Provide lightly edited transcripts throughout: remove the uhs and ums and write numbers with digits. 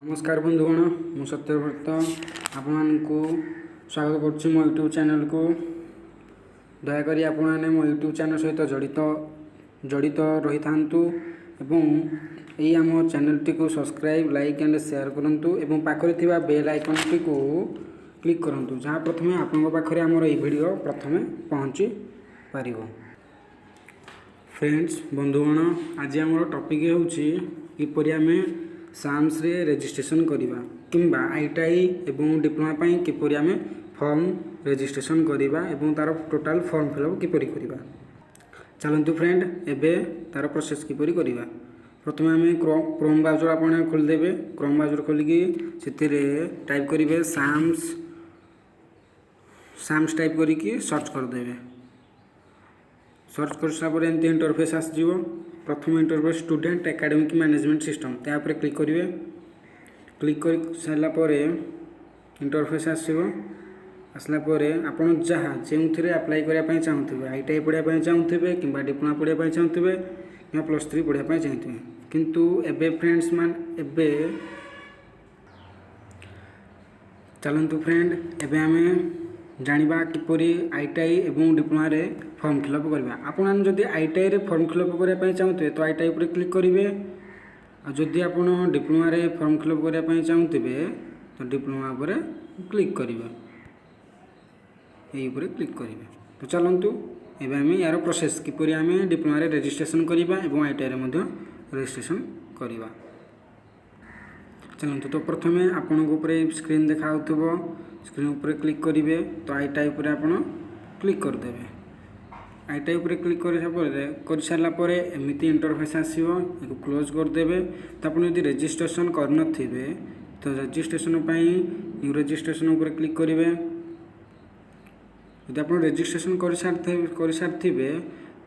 नमस्कार बंधुगण मु सत्यव्रत आपको स्वागत करुच्ची मो यूट्यूब चैनल को। दयाकोरी आपने मो यूट्यूब चैनल सहित जड़ित रही था आम चैनल टी को सब्सक्राइब लाइक एंड शेयर करूँ और पाखरे थिबा बेल आइकन टी को क्लिक करूँ जहाँ प्रथम आपण पाखे आमर ये वीडियो प्रथम पहुँची पार। फ्रेंड्स बंधुगण आज आम टॉपिक होची किपरि आमे साम्स रे रजिस्ट्रेशन करिबा किंबा आईटीआई एवं डिप्लोमा पई किपरि आमे फॉर्म रजिस्ट्रेशन करिबा एवं तार टोटल फॉर्म फिलअप किपरि करिबा। चलंतु फ्रेंड एबे तार प्रोसेस किपरि करिबा। प्रथम आमे क्रोम ब्राउजर आपण खोल देबे। क्रोम ब्राउजर खोलिकी सेतिरे टाइप करिवे साम्स टाइप करिकी सर्च कर देबे। सर्च कर सारा पर एमती इंटरफेस आसजिवो। प्रथम interface student academic management system त्या ऊपर क्लिक करेंगे। क्लिक कर सारा पर इंटरफेस आसला आपन जहाँ जो अप्लाई करने चाहूँगे आईटीआई पढ़ाई चाहूँगे कि डिप्लोमा पढ़ाई चाहूँगे कि +3 पढ़ाई चाहूँगे किंतु एबे फ्रेंड्स मान एबे चलतु फ्रेंड एबे आमे जानिबा किपरि आईटीआई एवं डिप्लोमा रे फॉर्म फिलअप करबा। आपन जदि आईटीआई रे फॉर्म फिलअप करबा चाहूते तो आईटीआई पर क्लिक करेंगे और जदि आपन डिप्लोमा रे फॉर्म फिलअप करबा चाहूते तो डिप्लोमा पर क्लिक करेंगे यही पर क्लिक करेंगे। तो चलतु एबे आमे यार प्रोसेस किपरि आमे डिप्लोमा रे रजिस्ट्रेशन करबा एवं आईटीआई रे मध्य रजिस्ट्रेशन करबा। चलतु तो प्रथमे आपन को ऊपर स्क्रीन देखा स्क्रीन ऊपर क्लिक करेंगे तो आईटीआई पर आपन क्लिक कर देबे। आईटीआई पर क्लिक कर सारा पर एमती इंटरफेस आसो क्लोज कर देबे। तो आप यदि रजिस्ट्रेशन करनथिबे तो रजिस्ट्रेशन न्यू रजिस्ट्रेशन ऊपर क्लिक करेंगे। यदि आप रजिस्ट्रेशन कर सारे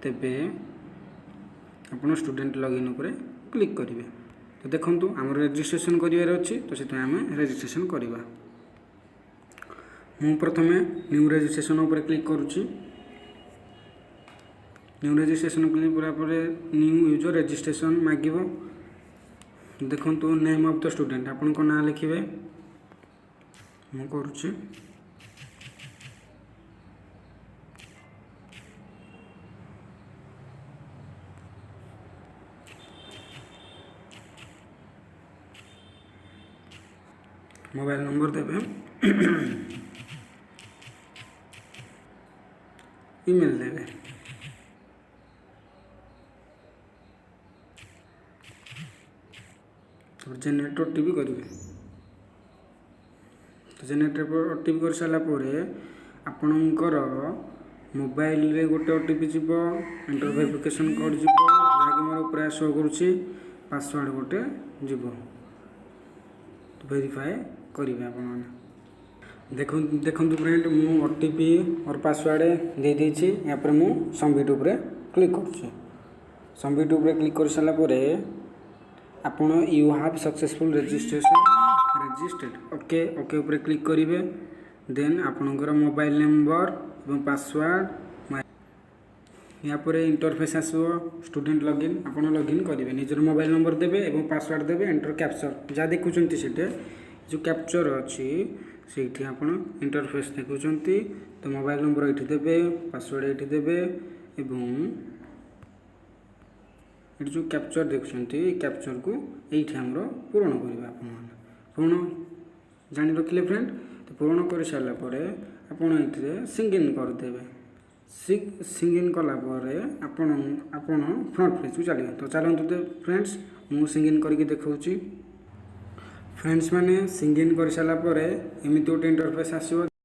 तेबे आप स्टूडेंट लॉगिन ऊपर क्लिक करेंगे। तो देखंतु आम रजिस्ट्रेशन करिवार अछि तो सेटा आम रजिस्ट्रेशन करबा। मु प्रथमे न्यू रजिस्ट्रेशन ऊपर क्लिक करूची। न्यू रजिस्ट्रेशन क्लिक करा पर न्यू यूजर रजिस्ट्रेशन मागिबो। देखंतु नेम ऑफ द स्टूडेंट आपन को नाम लिखिबे। मु करूची मोबाइल नंबर देबे। ईमेल देबे। जेनेरेट ओटीपी करेंगे। तो जेनेरेट ओटीपी कर सारा आपणकर मोबाइल रे गोटे ओटीपी जीव एंटर वेरिफिकेशन कोड जीव जहाँकि मोर ऊपर शो करुच्ची पासवर्ड गोटे जीव वेरीफाए करेंगे। आप देखु फ्रेंड मु ओटीपी और पासवर्ड दे देछि। या पर मु सबमिट ऊपर क्लिक करुच्ची। सबमिट ऊपर क्लिक कर सारा आपन you have successful registered okay okay ऊपर क्लिक करेंगे। देन आपनकर मोबाइल नंबर और पासवर्ड या पर इंटरफेस आसो स्टूडेंट लॉगिन आपन लॉगिन करेंगे। निजर मोबाइल नंबर देबे और पासवर्ड देबे एंटर कैप्चर जहाँ देखुंत से जो कैप्चर अच्छी से आप इंटरफेस देखुंत। तो मोबाइल नंबर ये देबे पासवर्ड ये देबे एवं ये जो कैप्चर देखुंत कैप्चर को ये पूरण करेंगे। पूर्ण जानी रखिले फ्रेंड। तो पूर्ण कर सारा आपड़ ये सिंगिन करदे। सिंगिन कलापर आपण फ्रंट पेज को चलिए। तो चलते तो फ्रेंड्स मु सिंगिन करके देखा। फ्रेंड्स माने सिंगिन कर सारा एमती गोटे इंटरफेस आसो।